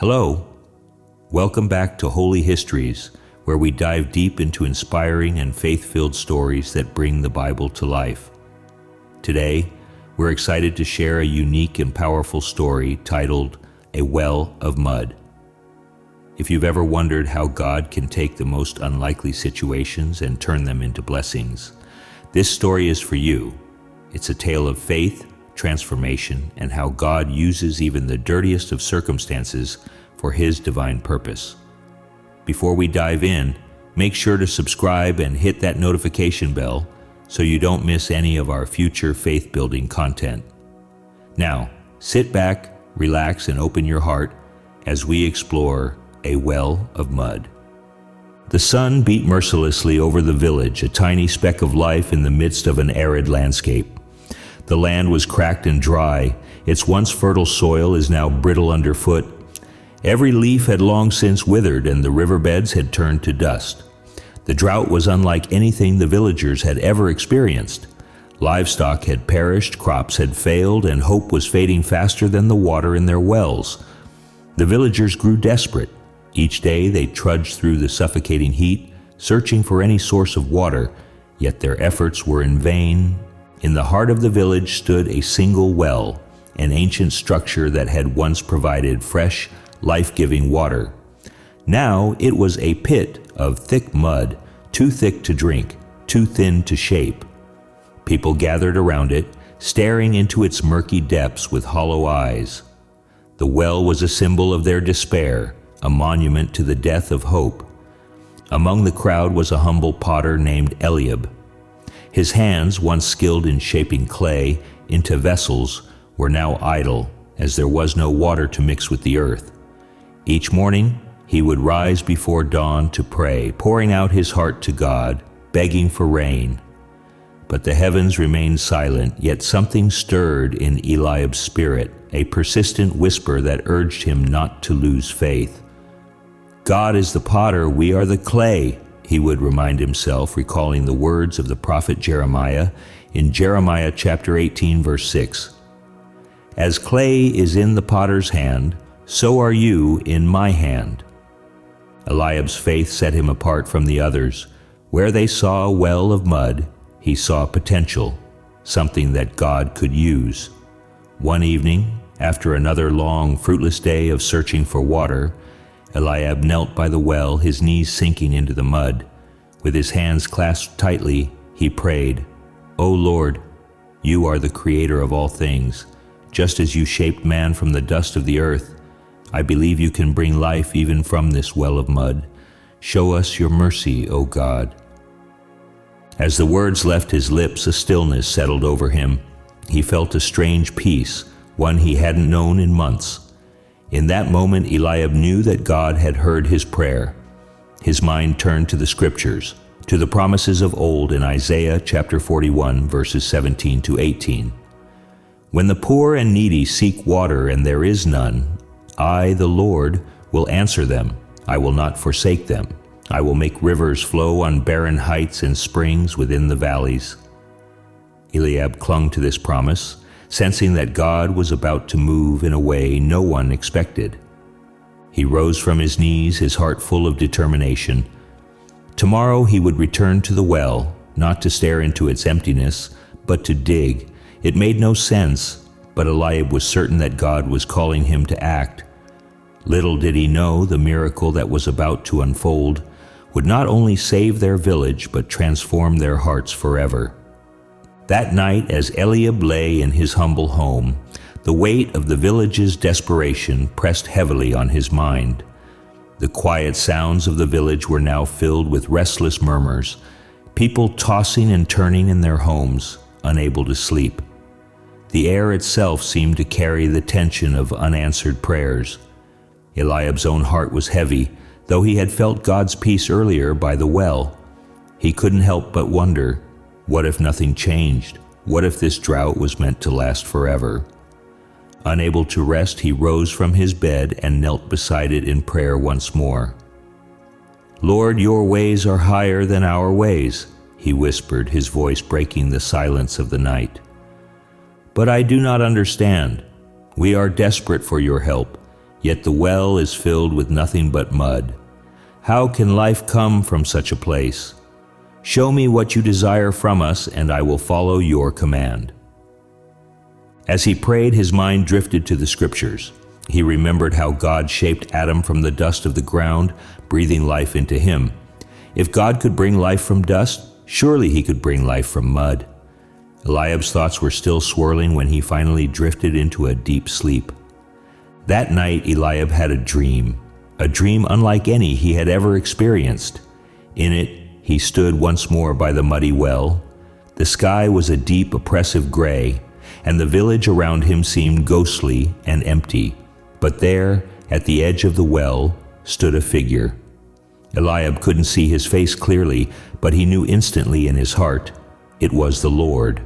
Hello. Welcome back to Holy Histories, where we dive deep into inspiring and faith-filled stories that bring the Bible to life. Today, we're excited to share a unique and powerful story titled A Well of Mud. If you've ever wondered how God can take the most unlikely situations and turn them into blessings, this story is for you. It's a tale of faith, transformation, and how God uses even the dirtiest of circumstances for His divine purpose. Before we dive in, make sure to subscribe and hit that notification bell so you don't miss any of our future faith-building content. Now, sit back, relax, and open your heart as we explore A Well of Mud. The sun beat mercilessly over the village, a tiny speck of life in the midst of an arid landscape. The land was cracked and dry. Its once fertile soil is now brittle underfoot. Every leaf had long since withered, and the riverbeds had turned to dust. The drought was unlike anything the villagers had ever experienced. Livestock had perished, crops had failed, and hope was fading faster than the water in their wells. The villagers grew desperate. Each day they trudged through the suffocating heat, searching for any source of water, yet their efforts were in vain. In the heart of the village stood a single well, an ancient structure that had once provided fresh, life-giving water. Now it was a pit of thick mud, too thick to drink, too thin to shape. People gathered around it, staring into its murky depths with hollow eyes. The well was a symbol of their despair, a monument to the death of hope. Among the crowd was a humble potter named Eliab. His hands, once skilled in shaping clay into vessels, were now idle, as there was no water to mix with the earth. Each morning, he would rise before dawn to pray, pouring out his heart to God, begging for rain. But the heavens remained silent, yet something stirred in Eliab's spirit, a persistent whisper that urged him not to lose faith. God is the potter, we are the clay, he would remind himself, recalling the words of the prophet Jeremiah in Jeremiah chapter 18, verse 6. As clay is in the potter's hand, so are you in my hand. Eliab's faith set him apart from the others. Where they saw a well of mud, he saw potential, something that God could use. One evening, after another long, fruitless day of searching for water, Eliab knelt by the well, his knees sinking into the mud. With his hands clasped tightly, he prayed, "O Lord, you are the creator of all things. Just as you shaped man from the dust of the earth, I believe you can bring life even from this well of mud. Show us your mercy, O God." As the words left his lips, a stillness settled over him. He felt a strange peace, one he hadn't known in months. In that moment, Eliab knew that God had heard his prayer. His mind turned to the scriptures, to the promises of old in Isaiah chapter 41, verses 17 to 18. When the poor and needy seek water and there is none, I, the Lord, will answer them. I will not forsake them. I will make rivers flow on barren heights and springs within the valleys. Eliab clung to this promise, sensing that God was about to move in a way no one expected. He rose from his knees, his heart full of determination. Tomorrow he would return to the well, not to stare into its emptiness, but to dig. It made no sense, but Eliab was certain that God was calling him to act. Little did he know the miracle that was about to unfold would not only save their village, but transform their hearts forever. That night, as Eliab lay in his humble home, the weight of the village's desperation pressed heavily on his mind. The quiet sounds of the village were now filled with restless murmurs, people tossing and turning in their homes, unable to sleep. The air itself seemed to carry the tension of unanswered prayers. Eliab's own heart was heavy, though he had felt God's peace earlier by the well. He couldn't help but wonder, what if nothing changed? What if this drought was meant to last forever? Unable to rest, he rose from his bed and knelt beside it in prayer once more. "Lord, your ways are higher than our ways," he whispered, his voice breaking the silence of the night. "But I do not understand. We are desperate for your help, yet the well is filled with nothing but mud. How can life come from such a place? Show me what you desire from us, and I will follow your command." As he prayed, his mind drifted to the scriptures. He remembered how God shaped Adam from the dust of the ground, breathing life into him. If God could bring life from dust, surely he could bring life from mud. Eliab's thoughts were still swirling when he finally drifted into a deep sleep. That night, Eliab had a dream unlike any he had ever experienced. In it, he stood once more by the muddy well. The sky was a deep, oppressive gray, and the village around him seemed ghostly and empty. But there, at the edge of the well, stood a figure. Eliab couldn't see his face clearly, but he knew instantly in his heart it was the Lord.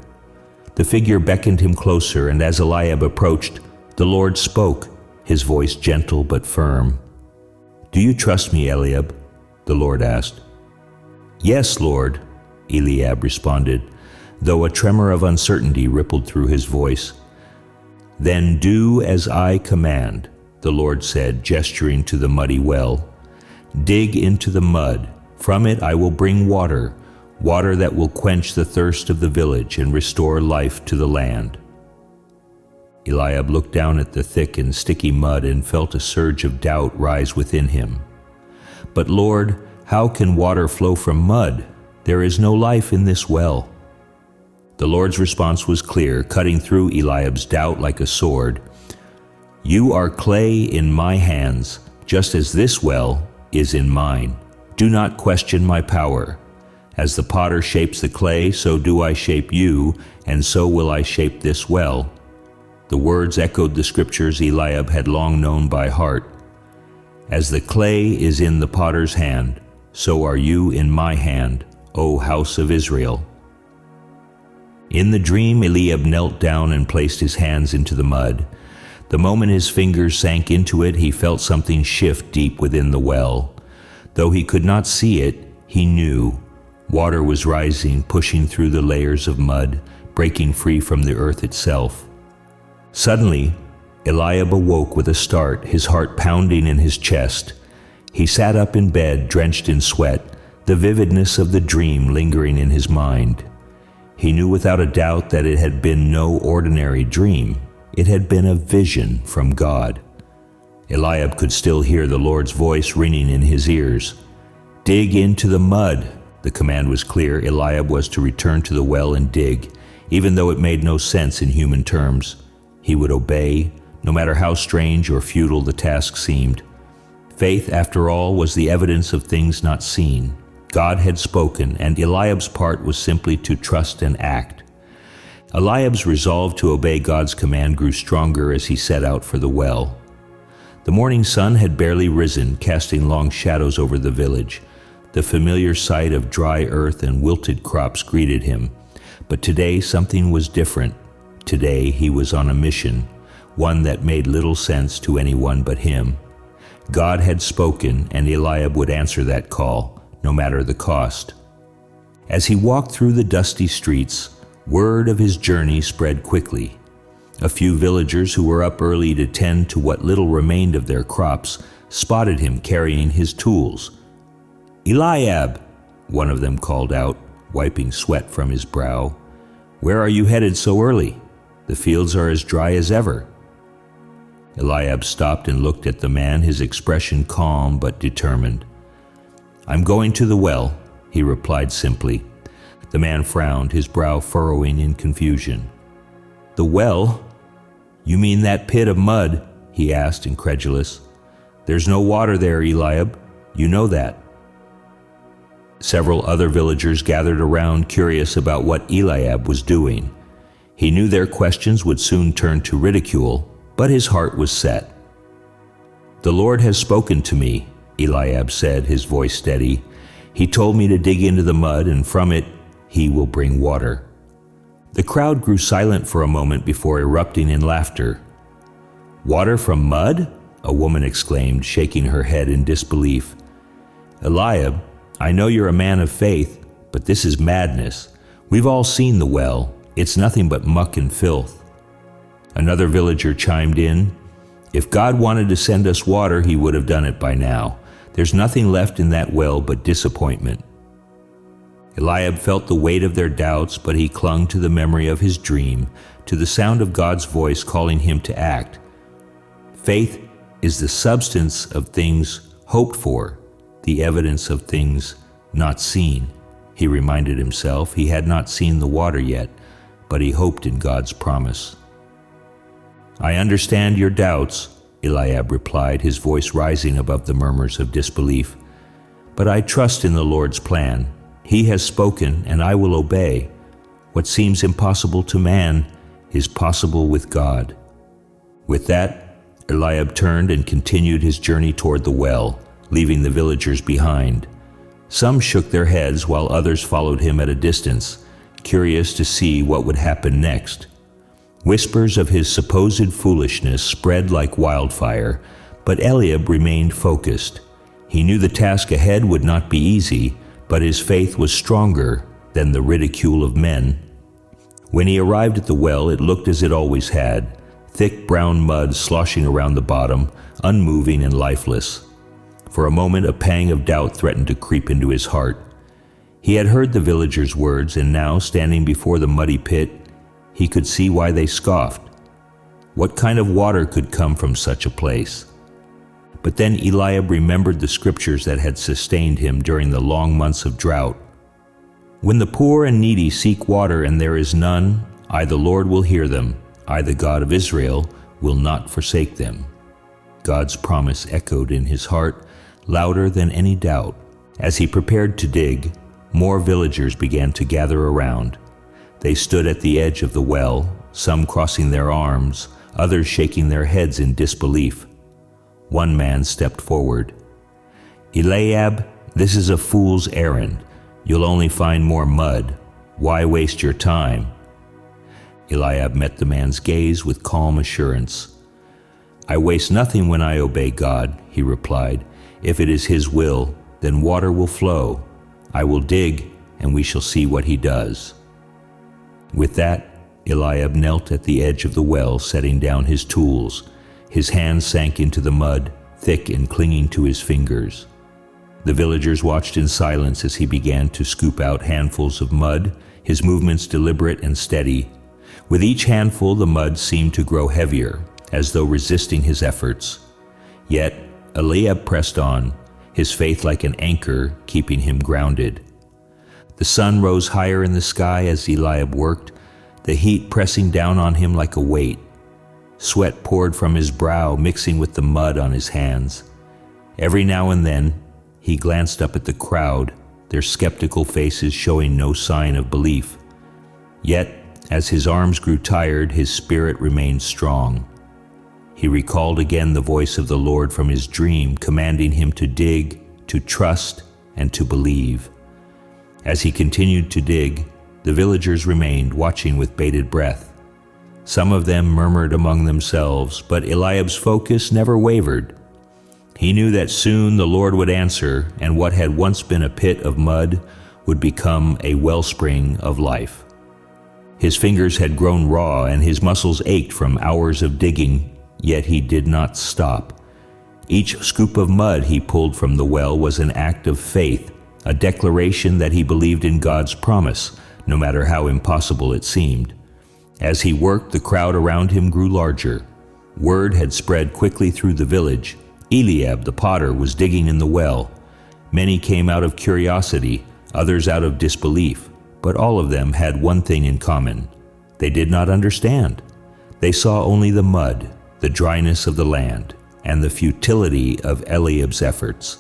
The figure beckoned him closer, and as Eliab approached, the Lord spoke, his voice gentle but firm. "Do you trust me, Eliab?" the Lord asked. "Yes, Lord," Eliab responded, though a tremor of uncertainty rippled through his voice. "Then do as I command," the Lord said, gesturing to the muddy well. "Dig into the mud. From it I will bring water that will quench the thirst of the village and restore life to the land." Eliab looked down at the thick and sticky mud and felt a surge of doubt rise within him. "But Lord, how can water flow from mud? There is no life in this well." The Lord's response was clear, cutting through Eliab's doubt like a sword. "You are clay in my hands, just as this well is in mine. Do not question my power. As the potter shapes the clay, so do I shape you, and so will I shape this well." The words echoed the scriptures Eliab had long known by heart. "As the clay is in the potter's hand, so are you in my hand, O house of Israel." In the dream, Eliab knelt down and placed his hands into the mud. The moment his fingers sank into it, he felt something shift deep within the well. Though he could not see it, he knew. Water was rising, pushing through the layers of mud, breaking free from the earth itself. Suddenly, Eliab awoke with a start, his heart pounding in his chest. He sat up in bed, drenched in sweat, the vividness of the dream lingering in his mind. He knew without a doubt that it had been no ordinary dream. It had been a vision from God. Eliab could still hear the Lord's voice ringing in his ears. "Dig into the mud." The command was clear. Eliab was to return to the well and dig, even though it made no sense in human terms. He would obey, no matter how strange or futile the task seemed. Faith, after all, was the evidence of things not seen. God had spoken, and Eliab's part was simply to trust and act. Eliab's resolve to obey God's command grew stronger as he set out for the well. The morning sun had barely risen, casting long shadows over the village. The familiar sight of dry earth and wilted crops greeted him. But today something was different. Today he was on a mission, one that made little sense to anyone but him. God had spoken, and Eliab would answer that call, no matter the cost. As he walked through the dusty streets, word of his journey spread quickly. A few villagers who were up early to tend to what little remained of their crops spotted him carrying his tools. "Eliab," one of them called out, wiping sweat from his brow. "Where are you headed so early? The fields are as dry as ever." Eliab stopped and looked at the man, his expression calm but determined. "I'm going to the well," he replied simply. The man frowned, his brow furrowing in confusion. "The well? You mean that pit of mud?" he asked, incredulous. "There's no water there, Eliab. You know that." Several other villagers gathered around, curious about what Eliab was doing. He knew their questions would soon turn to ridicule, but his heart was set. "The Lord has spoken to me," Eliab said, his voice steady. "He told me to dig into the mud, and from it he will bring water." The crowd grew silent for a moment before erupting in laughter. "Water from mud?" a woman exclaimed, shaking her head in disbelief. "Eliab, I know you're a man of faith, but this is madness. We've all seen the well. It's nothing but muck and filth." Another villager chimed in. If God wanted to send us water, he would have done it by now. There's nothing left in that well but disappointment." Eliab felt the weight of their doubts, but he clung to the memory of his dream, to the sound of God's voice calling him to act. Faith is the substance of things hoped for, the evidence of things not seen. He reminded himself he had not seen the water yet, but he hoped in God's promise. "I understand your doubts," Eliab replied, his voice rising above the murmurs of disbelief. "But I trust in the Lord's plan. He has spoken, and I will obey. What seems impossible to man is possible with God." With that, Eliab turned and continued his journey toward the well, leaving the villagers behind. Some shook their heads while others followed him at a distance, curious to see what would happen next. Whispers of his supposed foolishness spread like wildfire, but Eliab remained focused. He knew the task ahead would not be easy, but his faith was stronger than the ridicule of men. When he arrived at the well, it looked as it always had, thick brown mud sloshing around the bottom, unmoving and lifeless. For a moment, a pang of doubt threatened to creep into his heart. He had heard the villagers' words, and now, standing before the muddy pit, he could see why they scoffed. What kind of water could come from such a place? But then Eliab remembered the scriptures that had sustained him during the long months of drought. "When the poor and needy seek water and there is none, I the Lord will hear them. I the God of Israel will not forsake them." God's promise echoed in his heart, louder than any doubt. As he prepared to dig, more villagers began to gather around. They stood at the edge of the well, some crossing their arms, others shaking their heads in disbelief. One man stepped forward. "Eliab, this is a fool's errand. You'll only find more mud. Why waste your time?" Eliab met the man's gaze with calm assurance. "I waste nothing when I obey God," he replied. "If it is his will, then water will flow. I will dig, and we shall see what he does." With that, Eliab knelt at the edge of the well, setting down his tools. His hands sank into the mud, thick and clinging to his fingers. The villagers watched in silence as he began to scoop out handfuls of mud, his movements deliberate and steady. With each handful, the mud seemed to grow heavier, as though resisting his efforts. Yet Eliab pressed on, his faith like an anchor, keeping him grounded. The sun rose higher in the sky as Eliab worked, the heat pressing down on him like a weight. Sweat poured from his brow, mixing with the mud on his hands. Every now and then, he glanced up at the crowd, their skeptical faces showing no sign of belief. Yet, as his arms grew tired, his spirit remained strong. He recalled again the voice of the Lord from his dream, commanding him to dig, to trust, and to believe. As he continued to dig, the villagers remained, watching with bated breath. Some of them murmured among themselves, but Eliab's focus never wavered. He knew that soon the Lord would answer, and what had once been a pit of mud would become a wellspring of life. His fingers had grown raw, and his muscles ached from hours of digging, yet he did not stop. Each scoop of mud he pulled from the well was an act of faith, a declaration that he believed in God's promise, no matter how impossible it seemed. As he worked, the crowd around him grew larger. Word had spread quickly through the village. Eliab the potter was digging in the well. Many came out of curiosity, others out of disbelief, but all of them had one thing in common. They did not understand. They saw only the mud, the dryness of the land, and the futility of Eliab's efforts.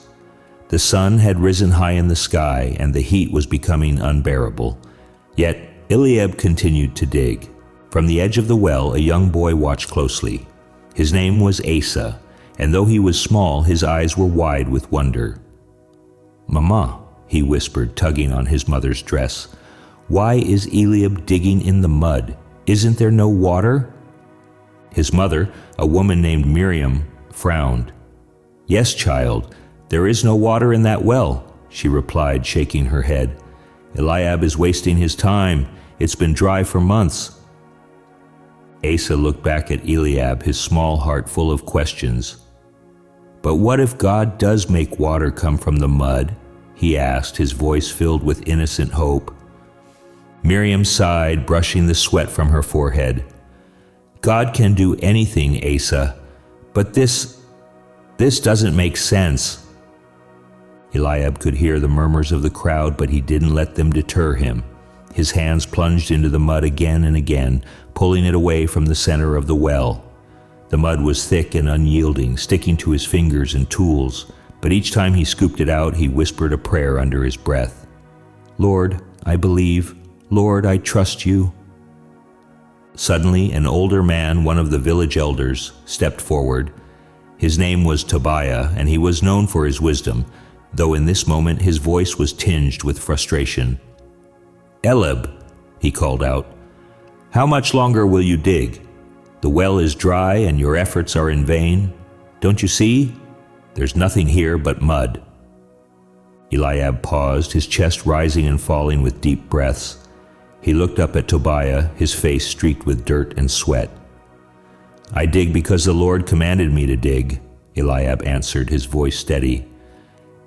The sun had risen high in the sky, and the heat was becoming unbearable. Yet Eliab continued to dig. From the edge of the well, a young boy watched closely. His name was Asa, and though he was small, his eyes were wide with wonder. "Mama," he whispered, tugging on his mother's dress, "why is Eliab digging in the mud? Isn't there no water?" His mother, a woman named Miriam, frowned. "Yes, child, there is no water in that well," she replied, shaking her head. "Eliab is wasting his time. It's been dry for months." Asa looked back at Eliab, his small heart full of questions. "But what if God does make water come from the mud?" he asked, his voice filled with innocent hope. Miriam sighed, brushing the sweat from her forehead. "God can do anything, Asa, but this doesn't make sense." Eliab could hear the murmurs of the crowd, but he didn't let them deter him. His hands plunged into the mud again and again, pulling it away from the center of the well. The mud was thick and unyielding, sticking to his fingers and tools, but each time he scooped it out, he whispered a prayer under his breath. "Lord, I believe. Lord, I trust you." Suddenly, an older man, one of the village elders, stepped forward. His name was Tobiah, and he was known for his wisdom, though in this moment his voice was tinged with frustration. "Eliab," he called out, "how much longer will you dig? The well is dry and your efforts are in vain. Don't you see? There's nothing here but mud." Eliab paused, his chest rising and falling with deep breaths. He looked up at Tobiah, his face streaked with dirt and sweat. "I dig because the Lord commanded me to dig," Eliab answered, his voice steady.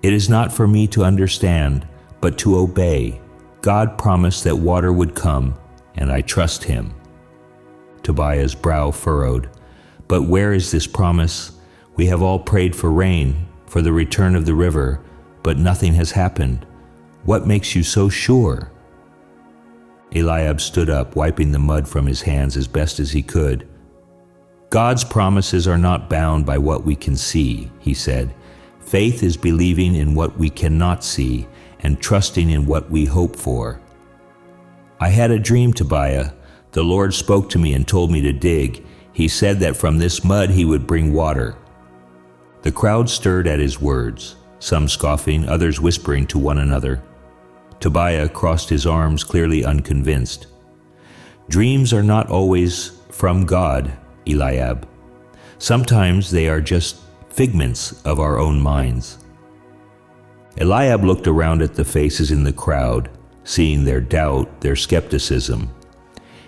"It is not for me to understand, but to obey. God promised that water would come, and I trust him." Tobiah's brow furrowed. "But where is this promise? We have all prayed for rain, for the return of the river, but nothing has happened. What makes you so sure?" Eliab stood up, wiping the mud from his hands as best as he could. "God's promises are not bound by what we can see," he said. "Faith is believing in what we cannot see and trusting in what we hope for." "I had a dream, Tobiah. The Lord spoke to me and told me to dig. He said that from this mud he would bring water." The crowd stirred at his words, some scoffing, others whispering to one another. Tobiah crossed his arms, clearly unconvinced. "Dreams are not always from God, Eliab. Sometimes they are just figments of our own minds." Eliab looked around at the faces in the crowd, seeing their doubt, their skepticism.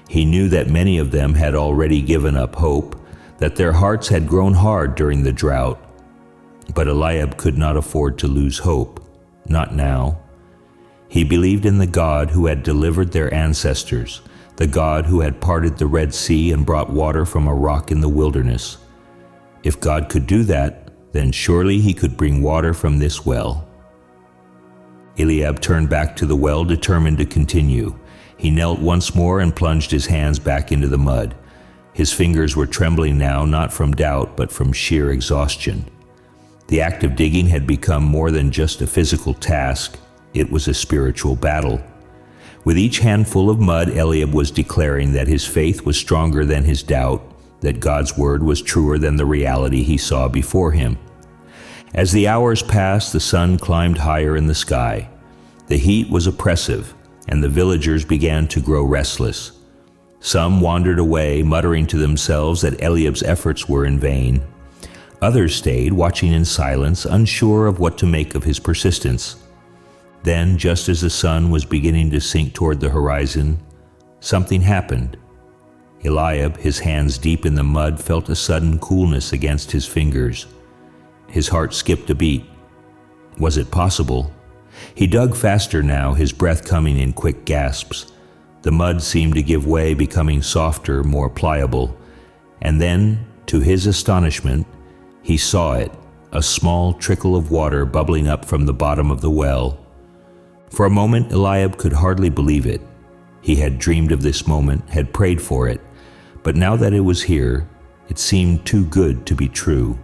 He knew that many of them had already given up hope, that their hearts had grown hard during the drought. But Eliab could not afford to lose hope, not now. He believed in the God who had delivered their ancestors, the God who had parted the Red Sea and brought water from a rock in the wilderness. If God could do that, then surely he could bring water from this well. Eliab turned back to the well, determined to continue. He knelt once more and plunged his hands back into the mud. His fingers were trembling now, not from doubt, but from sheer exhaustion. The act of digging had become more than just a physical task. It was a spiritual battle. With each handful of mud, Eliab was declaring that his faith was stronger than his doubt, that God's word was truer than the reality he saw before him. As the hours passed, the sun climbed higher in the sky. The heat was oppressive, and the villagers began to grow restless. Some wandered away, muttering to themselves that Eliab's efforts were in vain. Others stayed, watching in silence, unsure of what to make of his persistence. Then, just as the sun was beginning to sink toward the horizon, something happened. Eliab, his hands deep in the mud, felt a sudden coolness against his fingers. His heart skipped a beat. Was it possible? He dug faster now, his breath coming in quick gasps. The mud seemed to give way, becoming softer, more pliable. And then, to his astonishment, he saw it, a small trickle of water bubbling up from the bottom of the well. For a moment, Eliab could hardly believe it. He had dreamed of this moment, had prayed for it, but now that it was here, it seemed too good to be true.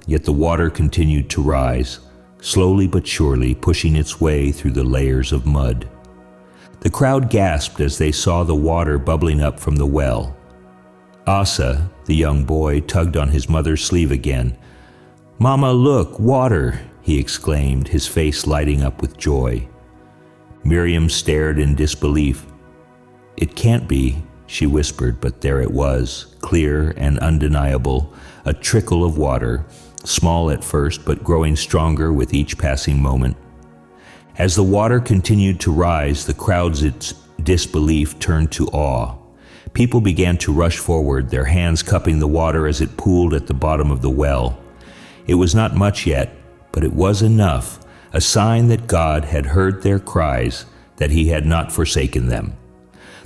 Yet the water continued to rise, slowly but surely pushing its way through the layers of mud. The crowd gasped as they saw the water bubbling up from the well. Asa, the young boy, tugged on his mother's sleeve again. "Mama, look, water!" he exclaimed, his face lighting up with joy. Miriam stared in disbelief. "It can't be," she whispered, but there it was, clear and undeniable, a trickle of water, small at first but growing stronger with each passing moment. As the water continued to rise, the crowd's disbelief turned to awe. People began to rush forward, their hands cupping the water as it pooled at the bottom of the well. It was not much yet, but it was enough, a sign that God had heard their cries, that he had not forsaken them.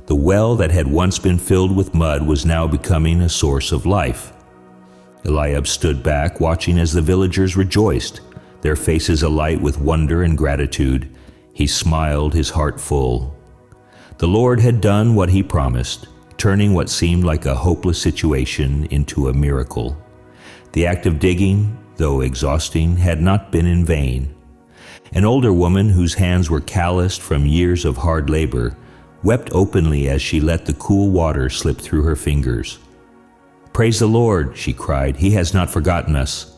The well that had once been filled with mud was now becoming a source of life. Eliab stood back, watching as the villagers rejoiced, their faces alight with wonder and gratitude. He smiled, his heart full. The Lord had done what he promised, turning what seemed like a hopeless situation into a miracle. The act of digging, though exhausting, had not been in vain. An older woman whose hands were calloused from years of hard labor wept openly as she let the cool water slip through her fingers. "Praise the Lord," she cried, "he has not forgotten us."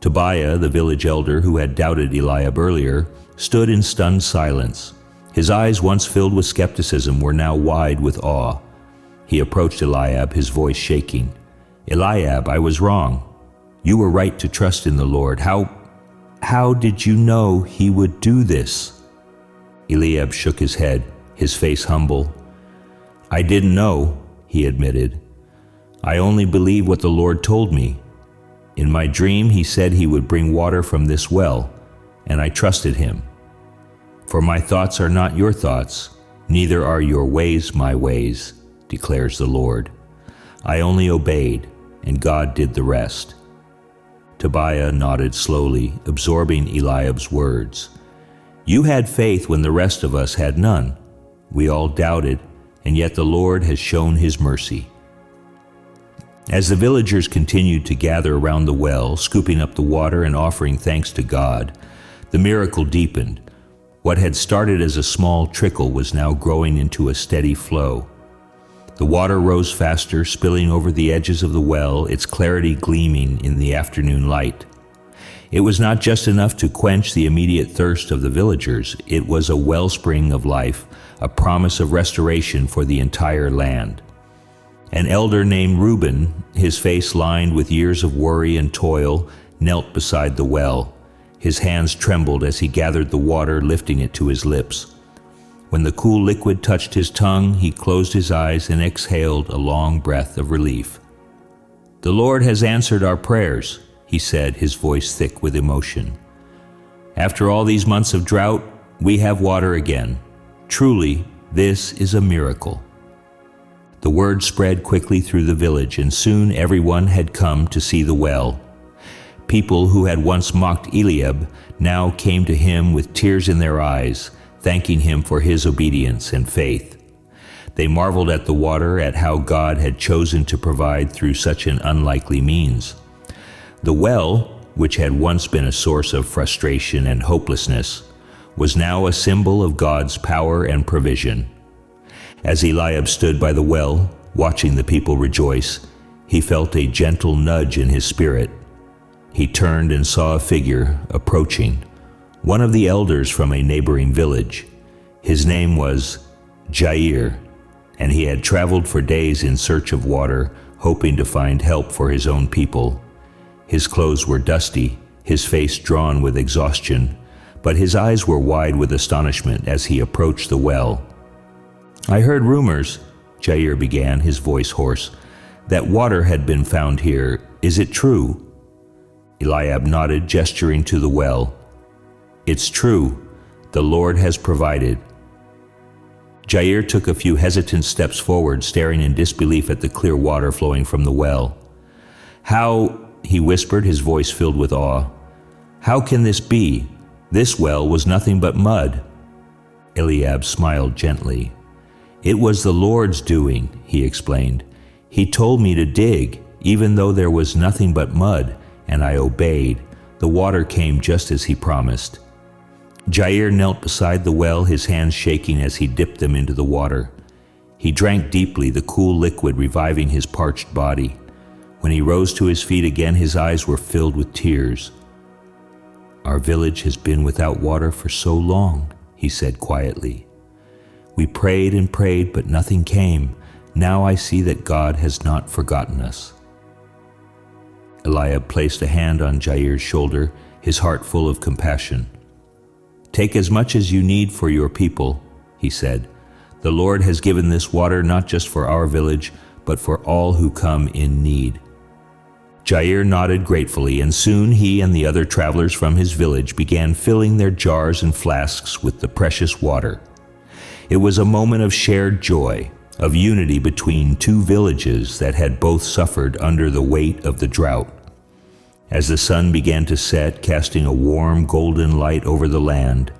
Tobiah, the village elder who had doubted Eliab earlier, stood in stunned silence. His eyes, once filled with skepticism, were now wide with awe. He approached Eliab, his voice shaking. "Eliab, I was wrong. You were right to trust in the Lord. How did you know he would do this?" Eliab shook his head, his face humble. "I didn't know," he admitted. "I only believed what the Lord told me. In my dream, he said he would bring water from this well, and I trusted him. For my thoughts are not your thoughts, neither are your ways my ways, declares the Lord. I only obeyed, and God did the rest." Tobiah nodded slowly, absorbing Eliab's words. "You had faith when the rest of us had none. We all doubted, and yet the Lord has shown his mercy." As the villagers continued to gather around the well, scooping up the water and offering thanks to God, the miracle deepened. What had started as a small trickle was now growing into a steady flow. The water rose faster, spilling over the edges of the well, its clarity gleaming in the afternoon light. It was not just enough to quench the immediate thirst of the villagers, it was a wellspring of life, a promise of restoration for the entire land. An elder named Reuben, his face lined with years of worry and toil, knelt beside the well. His hands trembled as he gathered the water, lifting it to his lips. When the cool liquid touched his tongue, he closed his eyes and exhaled a long breath of relief. "The Lord has answered our prayers," he said, his voice thick with emotion. "After all these months of drought, we have water again. Truly, this is a miracle." The word spread quickly through the village, and soon everyone had come to see the well. People who had once mocked Eliab now came to him with tears in their eyes, thanking him for his obedience and faith. They marveled at the water, at how God had chosen to provide through such an unlikely means. The well, which had once been a source of frustration and hopelessness, was now a symbol of God's power and provision. As Eliab stood by the well, watching the people rejoice, he felt a gentle nudge in his spirit. He turned and saw a figure approaching, one of the elders from a neighboring village. His name was Jair, and he had traveled for days in search of water, hoping to find help for his own people. His clothes were dusty, his face drawn with exhaustion, but his eyes were wide with astonishment as he approached the well. "I heard rumors," Jair began, his voice hoarse, "that water had been found here. Is it true?" Eliab nodded, gesturing to the well. "It's true. The Lord has provided." Jair took a few hesitant steps forward, staring in disbelief at the clear water flowing from the well. "How," he whispered, his voice filled with awe, "how can this be? This well was nothing but mud." Eliab smiled gently. "It was the Lord's doing," he explained. "He told me to dig, even though there was nothing but mud, and I obeyed. The water came just as he promised." Jair knelt beside the well, his hands shaking as he dipped them into the water. He drank deeply, the cool liquid reviving his parched body. When he rose to his feet again, his eyes were filled with tears. "Our village has been without water for so long," he said quietly. "We prayed and prayed, but nothing came. Now I see that God has not forgotten us." Eliab placed a hand on Jair's shoulder, his heart full of compassion. "Take as much as you need for your people," he said. The Lord has given this water not just for our village, but for all who come in need." Jair nodded gratefully, and soon he and the other travelers from his village began filling their jars and flasks with the precious water. It was a moment of shared joy, of unity between two villages that had both suffered under the weight of the drought. As the sun began to set, casting a warm golden light over the land,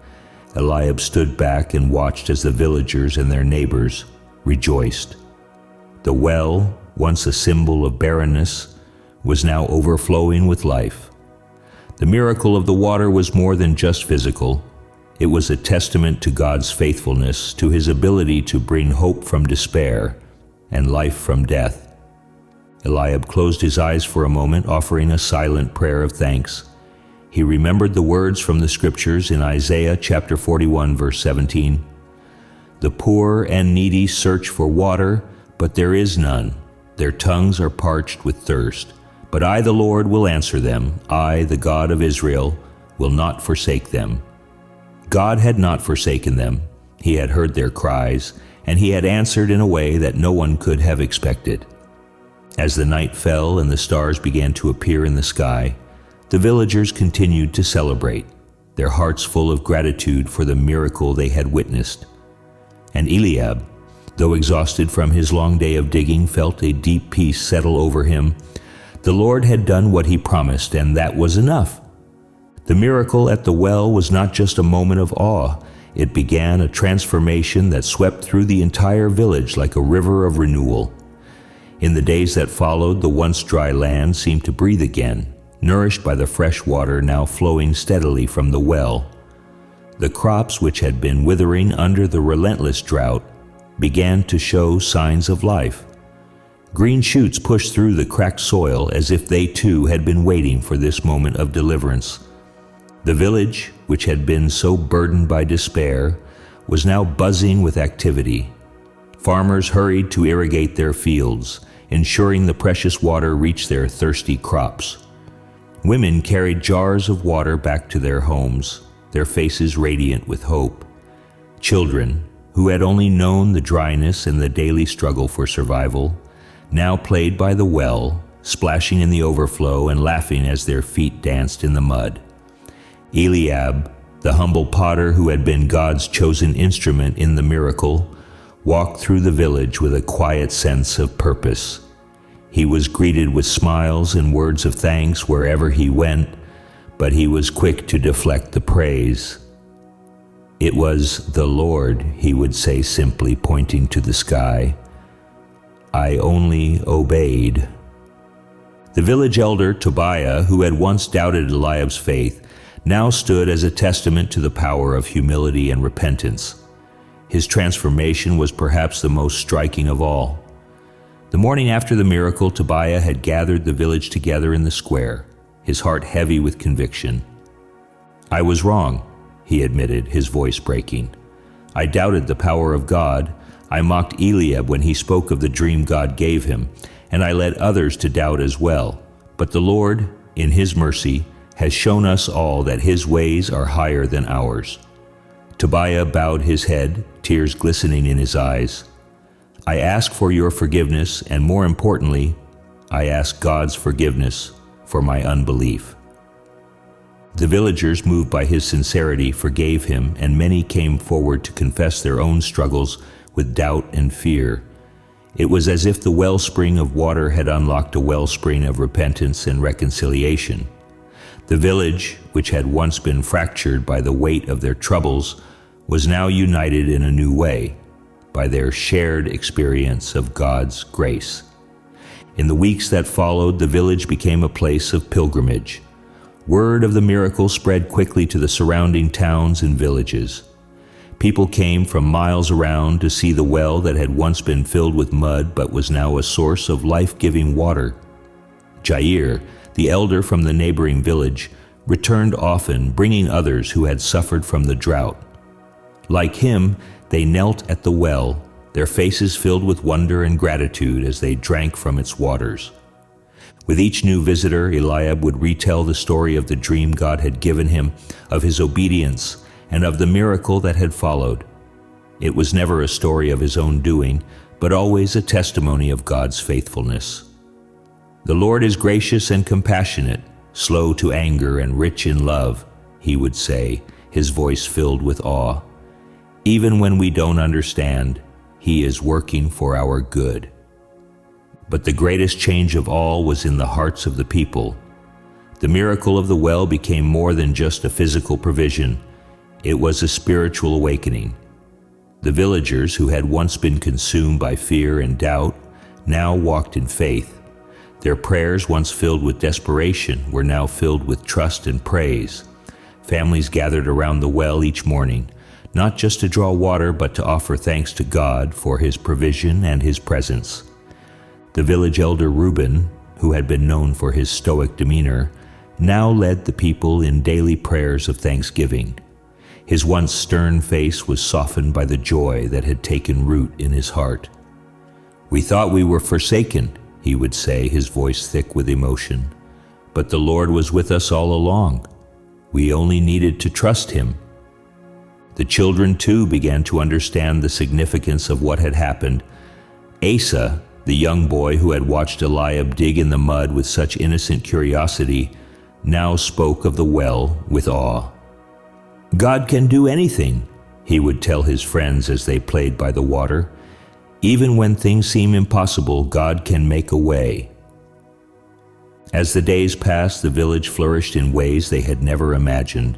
Eliab stood back and watched as the villagers and their neighbors rejoiced. The well, once a symbol of barrenness, was now overflowing with life. The miracle of the water was more than just physical. It was a testament to God's faithfulness, to his ability to bring hope from despair and life from death. Eliab closed his eyes for a moment, offering a silent prayer of thanks. He remembered the words from the scriptures in Isaiah chapter 41, verse 17. "The poor and needy search for water, but there is none. Their tongues are parched with thirst. But I, the Lord, will answer them. I, the God of Israel, will not forsake them." God had not forsaken them. He had heard their cries, and he had answered in a way that no one could have expected. As the night fell and the stars began to appear in the sky, the villagers continued to celebrate, their hearts full of gratitude for the miracle they had witnessed. And Eliab, though exhausted from his long day of digging, felt a deep peace settle over him. The Lord had done what he promised, and that was enough. The miracle at the well was not just a moment of awe. It began a transformation that swept through the entire village like a river of renewal. In the days that followed, the once dry land seemed to breathe again, nourished by the fresh water now flowing steadily from the well. The crops, which had been withering under the relentless drought, began to show signs of life. Green shoots pushed through the cracked soil as if they too had been waiting for this moment of deliverance. The village, which had been so burdened by despair, was now buzzing with activity. Farmers hurried to irrigate their fields, ensuring the precious water reached their thirsty crops. Women carried jars of water back to their homes, their faces radiant with hope. Children, who had only known the dryness and the daily struggle for survival, now played by the well, splashing in the overflow and laughing as their feet danced in the mud. Eliab, the humble potter who had been God's chosen instrument in the miracle, walked through the village with a quiet sense of purpose. He was greeted with smiles and words of thanks wherever he went, but he was quick to deflect the praise. "It was the Lord," he would say simply, pointing to the sky. "I only obeyed." The village elder, Tobiah, who had once doubted Eliab's faith, now stood as a testament to the power of humility and repentance. His transformation was perhaps the most striking of all. The morning after the miracle, Tobiah had gathered the village together in the square, his heart heavy with conviction. "I was wrong," he admitted, his voice breaking. "I doubted the power of God. I mocked Eliab when he spoke of the dream God gave him, and I led others to doubt as well. But the Lord, in his mercy, has shown us all that his ways are higher than ours." Tobiah bowed his head, tears glistening in his eyes. "I ask for your forgiveness, and more importantly, I ask God's forgiveness for my unbelief." The villagers, moved by his sincerity, forgave him, and many came forward to confess their own struggles with doubt and fear. It was as if the wellspring of water had unlocked a wellspring of repentance and reconciliation. The village, which had once been fractured by the weight of their troubles, was now united in a new way, by their shared experience of God's grace. In the weeks that followed, the village became a place of pilgrimage. Word of the miracle spread quickly to the surrounding towns and villages. People came from miles around to see the well that had once been filled with mud but was now a source of life-giving water. Jair, the elder from the neighboring village, returned often, bringing others who had suffered from the drought. Like him, they knelt at the well, their faces filled with wonder and gratitude as they drank from its waters. With each new visitor, Eliab would retell the story of the dream God had given him, of his obedience, and of the miracle that had followed. It was never a story of his own doing, but always a testimony of God's faithfulness. "The Lord is gracious and compassionate, slow to anger and rich in love," he would say, his voice filled with awe. "Even when we don't understand, he is working for our good." But the greatest change of all was in the hearts of the people. The miracle of the well became more than just a physical provision. It was a spiritual awakening. The villagers, who had once been consumed by fear and doubt, now walked in faith. Their prayers, once filled with desperation, were now filled with trust and praise. Families gathered around the well each morning, not just to draw water, but to offer thanks to God for his provision and his presence. The village elder Reuben, who had been known for his stoic demeanor, now led the people in daily prayers of thanksgiving. His once stern face was softened by the joy that had taken root in his heart. "We thought we were forsaken," he would say, his voice thick with emotion, "but the Lord was with us all along. We only needed to trust him." The children, too, began to understand the significance of what had happened. Asa, the young boy who had watched Eliab dig in the mud with such innocent curiosity, now spoke of the well with awe. "God can do anything," he would tell his friends as they played by the water. "Even when things seem impossible, God can make a way." As the days passed, the village flourished in ways they had never imagined.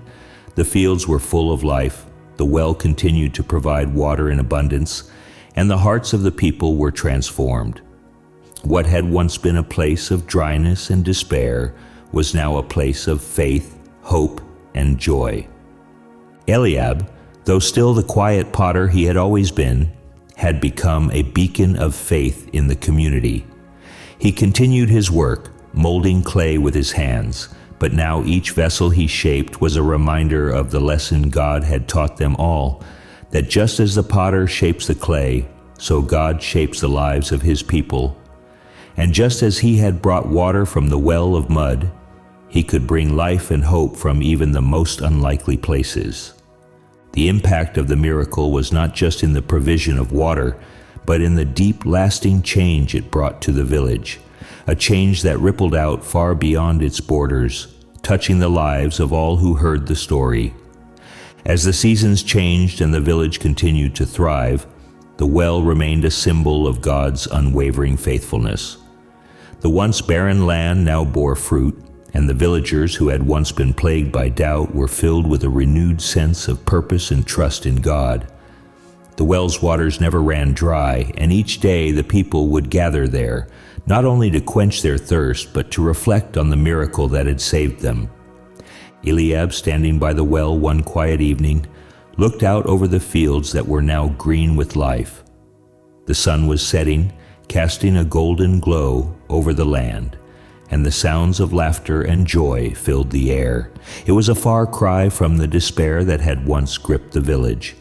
The fields were full of life, the well continued to provide water in abundance, and the hearts of the people were transformed. What had once been a place of dryness and despair was now a place of faith, hope, and joy. Eliab, though still the quiet potter he had always been, had become a beacon of faith in the community. He continued his work, molding clay with his hands, but now each vessel he shaped was a reminder of the lesson God had taught them all, that just as the potter shapes the clay, so God shapes the lives of his people. And just as he had brought water from the well of mud, he could bring life and hope from even the most unlikely places. The impact of the miracle was not just in the provision of water, but in the deep, lasting change it brought to the village, a change that rippled out far beyond its borders, touching the lives of all who heard the story. As the seasons changed and the village continued to thrive, the well remained a symbol of God's unwavering faithfulness. The once barren land now bore fruit, and the villagers who had once been plagued by doubt were filled with a renewed sense of purpose and trust in God. The well's waters never ran dry, and each day the people would gather there, not only to quench their thirst, but to reflect on the miracle that had saved them. Eliab, standing by the well one quiet evening, looked out over the fields that were now green with life. The sun was setting, casting a golden glow over the land, and the sounds of laughter and joy filled the air. It was a far cry from the despair that had once gripped the village.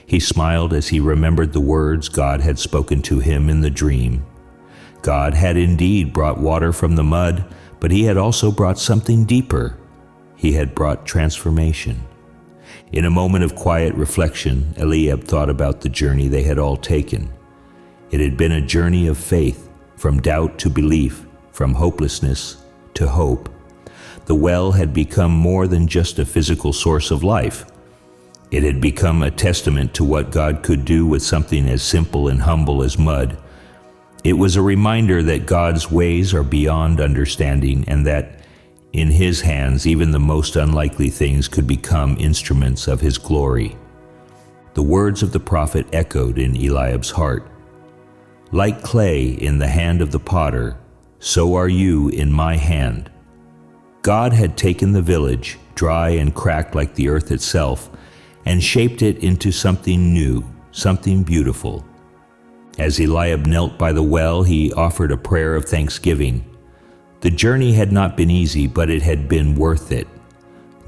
He smiled as he remembered the words God had spoken to him in the dream. God had indeed brought water from the mud, but he had also brought something deeper. He had brought transformation. In a moment of quiet reflection, Eliab thought about the journey they had all taken. It had been a journey of faith, from doubt to belief, from hopelessness to hope. The well had become more than just a physical source of life. It had become a testament to what God could do with something as simple and humble as mud. It was a reminder that God's ways are beyond understanding, and that in his hands even the most unlikely things could become instruments of his glory. The words of the prophet echoed in Eliab's heart. "Like clay in the hand of the potter, so are you in my hand." God had taken the village, dry and cracked like the earth itself, and shaped it into something new, something beautiful. As Eliab knelt by the well, he offered a prayer of thanksgiving. The journey had not been easy, but it had been worth it.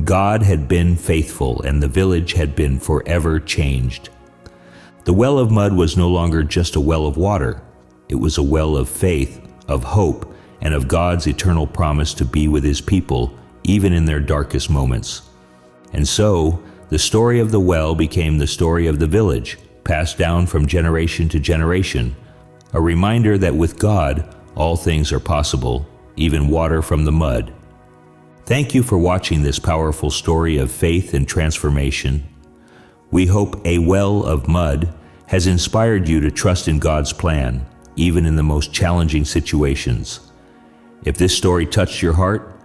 God had been faithful, and the village had been forever changed. The well of mud was no longer just a well of water. It was a well of faith, of hope, and of God's eternal promise to be with his people, even in their darkest moments. And so, the story of the well became the story of the village, passed down from generation to generation, a reminder that with God, all things are possible, even water from the mud. Thank you for watching this powerful story of faith and transformation. We hope A Well of Mud has inspired you to trust in God's plan, even in the most challenging situations. If this story touched your heart,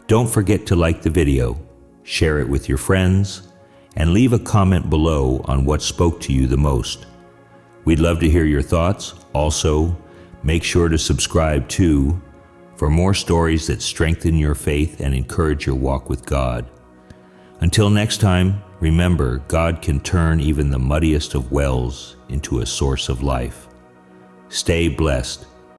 don't forget to like the video, share it with your friends, and leave a comment below on what spoke to you the most. We'd love to hear your thoughts. Also, make sure to subscribe too for more stories that strengthen your faith and encourage your walk with God. Until next time, remember, God can turn even the muddiest of wells into a source of life. Stay blessed.